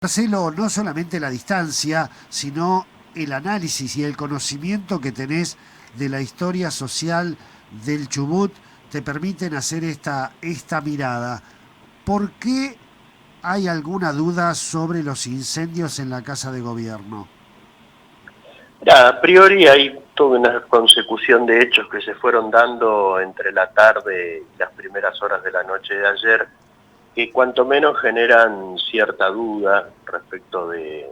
Marcelo, no solamente la distancia, sino el análisis y el conocimiento que tenés de la historia social del Chubut te permiten hacer esta mirada. ¿Por qué hay alguna duda sobre los incendios en la Casa de Gobierno? Mira, a priori hay toda una consecución de hechos que se fueron dando entre la tarde y las primeras horas de la noche de ayer, que cuanto menos generan cierta duda respecto de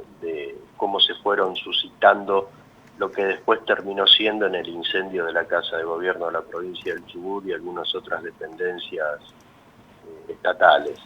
cómo se fueron suscitando lo que después terminó siendo en el incendio de la Casa de Gobierno de la provincia del Chubut y algunas otras dependencias estatales.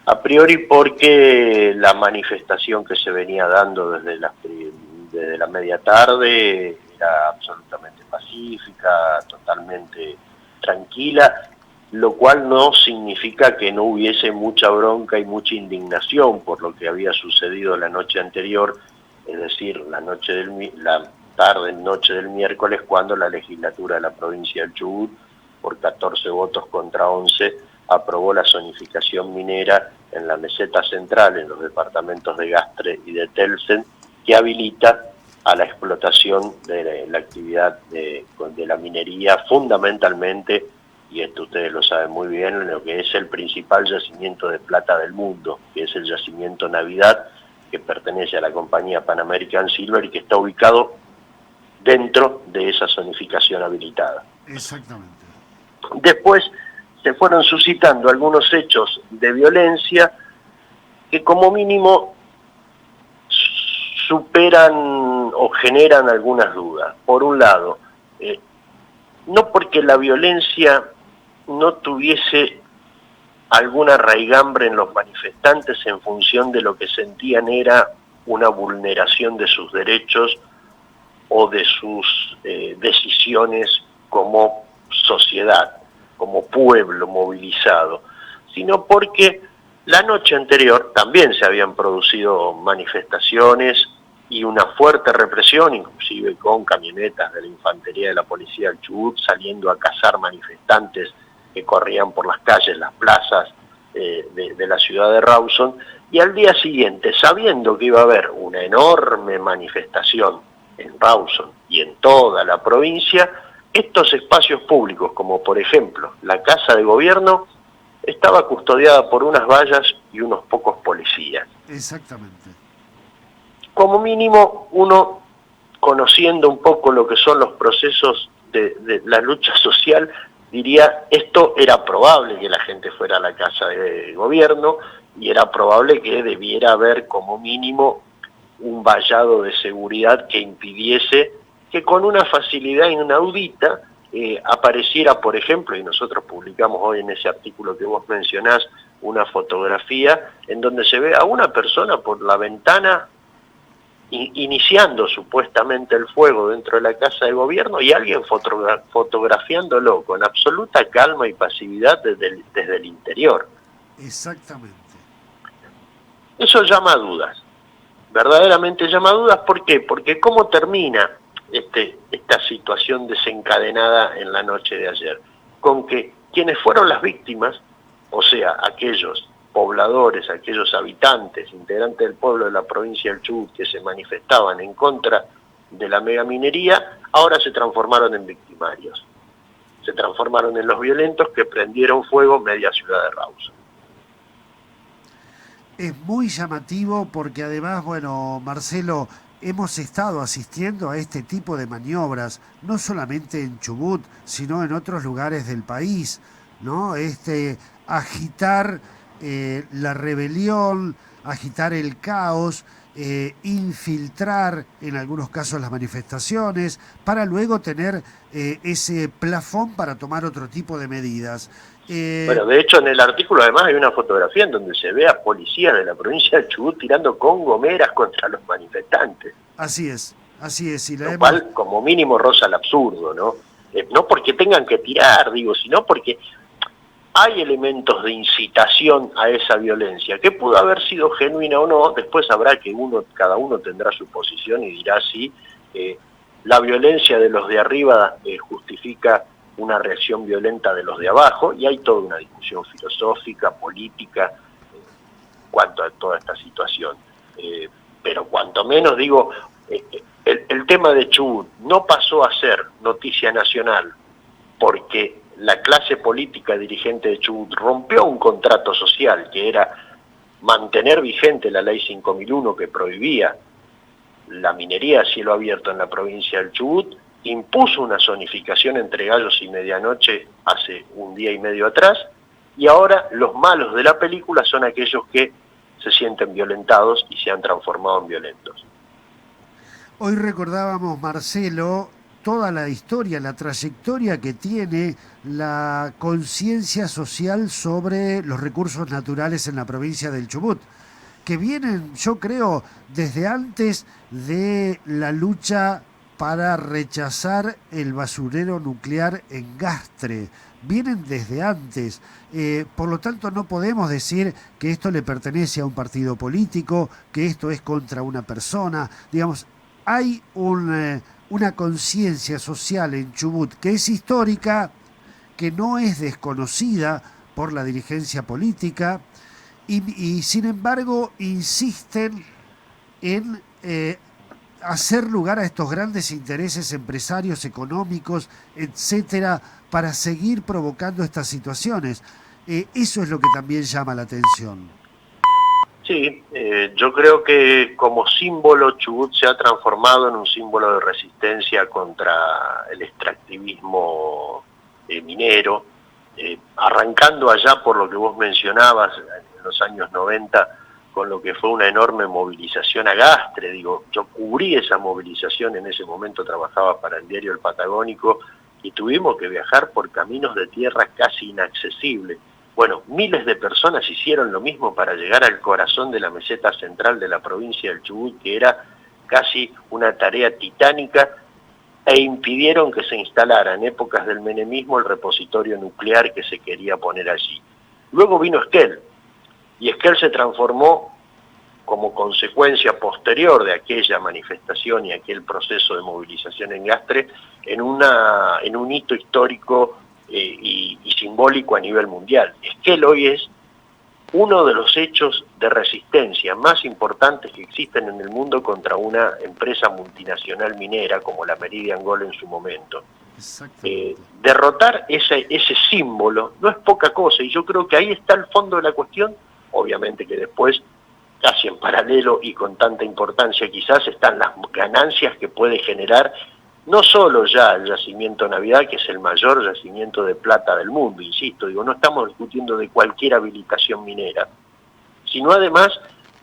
A priori porque la manifestación que se venía dando desde la media tarde era absolutamente pacífica, totalmente tranquila, lo cual no significa que no hubiese mucha bronca y mucha indignación por lo que había sucedido la noche anterior, es decir, la tarde, noche del miércoles, cuando la legislatura de la provincia del Chubut, por 14 votos contra 11, aprobó la zonificación minera en la meseta central, en los departamentos de Gastre y de Telsen, que habilita a la explotación de la actividad de la minería, fundamentalmente, y esto ustedes lo saben muy bien, en lo que es el principal yacimiento de plata del mundo, que es el yacimiento Navidad, que pertenece a la compañía Pan American Silver y que está ubicado dentro de esa zonificación habilitada. Exactamente. Después se fueron suscitando algunos hechos de violencia que como mínimo superan o generan algunas dudas. Por un lado, no porque la violencia no tuviese alguna raigambre en los manifestantes en función de lo que sentían era una vulneración de sus derechos o de sus decisiones como sociedad, como pueblo movilizado, sino porque la noche anterior también se habían producido manifestaciones y una fuerte represión, inclusive con camionetas de la infantería de la policía del Chubut saliendo a cazar manifestantes que corrían por las calles, las plazas de la ciudad de Rawson, y al día siguiente, sabiendo que iba a haber una enorme manifestación en Rawson y en toda la provincia, estos espacios públicos, como por ejemplo la Casa de Gobierno, estaba custodiada por unas vallas y unos pocos policías. Exactamente. Como mínimo, uno, conociendo un poco lo que son los procesos de la lucha social, diría, esto era probable que la gente fuera a la Casa de Gobierno y era probable que debiera haber como mínimo un vallado de seguridad que impidiese que con una facilidad inaudita apareciera, por ejemplo, y nosotros publicamos hoy en ese artículo que vos mencionás, una fotografía en donde se ve a una persona por la ventana iniciando supuestamente el fuego dentro de la Casa de Gobierno y alguien fotografiándolo con absoluta calma y pasividad desde el interior. Exactamente. Eso llama a dudas, verdaderamente llama a dudas. ¿Por qué? Porque ¿cómo termina esta situación desencadenada en la noche de ayer? Con que quienes fueron las víctimas, o sea, aquellos pobladores, aquellos habitantes, integrantes del pueblo de la provincia del Chubut que se manifestaban en contra de la megaminería, ahora se transformaron en victimarios. Se transformaron en los violentos que prendieron fuego media ciudad de Rawson. Es muy llamativo porque además, bueno, Marcelo, hemos estado asistiendo a este tipo de maniobras, no solamente en Chubut, sino en otros lugares del país, ¿no? Agitar la rebelión, agitar el caos, infiltrar en algunos casos las manifestaciones, para luego tener ese plafón para tomar otro tipo de medidas. Eh, Bueno, de hecho en el artículo además hay una fotografía en donde se ve a policías de la provincia de Chubut tirando con gomeras contra los manifestantes, así es, y la lo hemos. cual como mínimo roza el absurdo, ¿no? No porque tengan que tirar, digo, sino porque hay elementos de incitación a esa violencia, que pudo haber sido genuina o no. Después habrá que cada uno tendrá su posición y dirá si la violencia de los de arriba justifica una reacción violenta de los de abajo, y hay toda una discusión filosófica, política, en cuanto a toda esta situación. pero cuanto menos digo, el tema de Chubut no pasó a ser noticia nacional porque la clase política dirigente de Chubut rompió un contrato social que era mantener vigente la ley 5001 que prohibía la minería a cielo abierto en la provincia del Chubut, impuso una zonificación entre Gallos y Medianoche hace un día y medio atrás, y ahora los malos de la película son aquellos que se sienten violentados y se han transformado en violentos. Hoy recordábamos, Marcelo, toda la historia, la trayectoria que tiene la conciencia social sobre los recursos naturales en la provincia del Chubut, que vienen, yo creo, desde antes de la lucha para rechazar el basurero nuclear en Gastre. Vienen desde antes. Por lo tanto, no podemos decir que esto le pertenece a un partido político, que esto es contra una persona. Digamos, hay una conciencia social en Chubut que es histórica, que no es desconocida por la dirigencia política y sin embargo insisten en hacer lugar a estos grandes intereses empresarios, económicos, etcétera, para seguir provocando estas situaciones. Eso es lo que también llama la atención. Sí, yo creo que como símbolo Chubut se ha transformado en un símbolo de resistencia contra el extractivismo minero, arrancando allá por lo que vos mencionabas en los años 90, con lo que fue una enorme movilización a Gastre. Digo, yo cubrí esa movilización, en ese momento trabajaba para el diario El Patagónico y tuvimos que viajar por caminos de tierra casi inaccesibles. Bueno, miles de personas hicieron lo mismo para llegar al corazón de la meseta central de la provincia del Chubut, que era casi una tarea titánica, e impidieron que se instalara en épocas del menemismo el repositorio nuclear que se quería poner allí. Luego vino Esquel, y Esquel se transformó como consecuencia posterior de aquella manifestación y aquel proceso de movilización en Gastre en un hito histórico y simbólico a nivel mundial. Esquel hoy es uno de los hechos de resistencia más importantes que existen en el mundo contra una empresa multinacional minera como la Meridian Gold en su momento. Derrotar ese símbolo no es poca cosa, y yo creo que ahí está el fondo de la cuestión. Obviamente que después, casi en paralelo y con tanta importancia quizás, están las ganancias que puede generar no solo ya el yacimiento Navidad, que es el mayor yacimiento de plata del mundo, insisto, digo, no estamos discutiendo de cualquier habilitación minera, sino además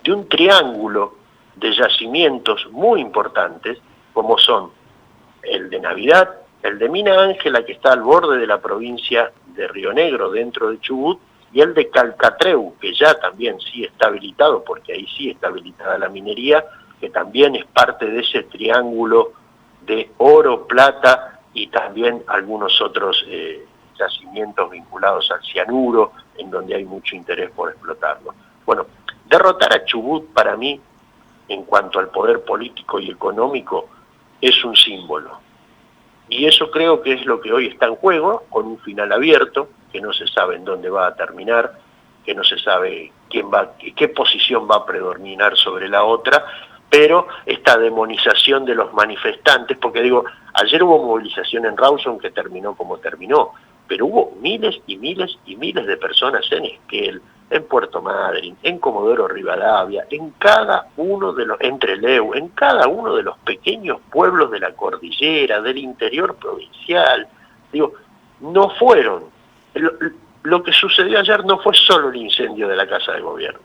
de un triángulo de yacimientos muy importantes, como son el de Navidad, el de Mina Ángela, que está al borde de la provincia de Río Negro, dentro de Chubut, y el de Calcatreu, que ya también sí está habilitado, porque ahí sí está habilitada la minería, que también es parte de ese triángulo de oro, plata y también algunos otros yacimientos vinculados al cianuro, en donde hay mucho interés por explotarlo. Bueno, derrotar a Chubut para mí, en cuanto al poder político y económico, es un símbolo. Y eso creo que es lo que hoy está en juego, con un final abierto, que no se sabe en dónde va a terminar, que no se sabe qué posición va a predominar sobre la otra, pero esta demonización de los manifestantes, porque digo, ayer hubo movilización en Rawson que terminó como terminó, pero hubo miles y miles y miles de personas en Esquel, en Puerto Madryn, en Comodoro Rivadavia, en cada uno de los, en Trelew, en cada uno de los pequeños pueblos de la cordillera, del interior provincial. Digo, no fueron, lo que sucedió ayer no fue solo el incendio de la Casa de Gobierno.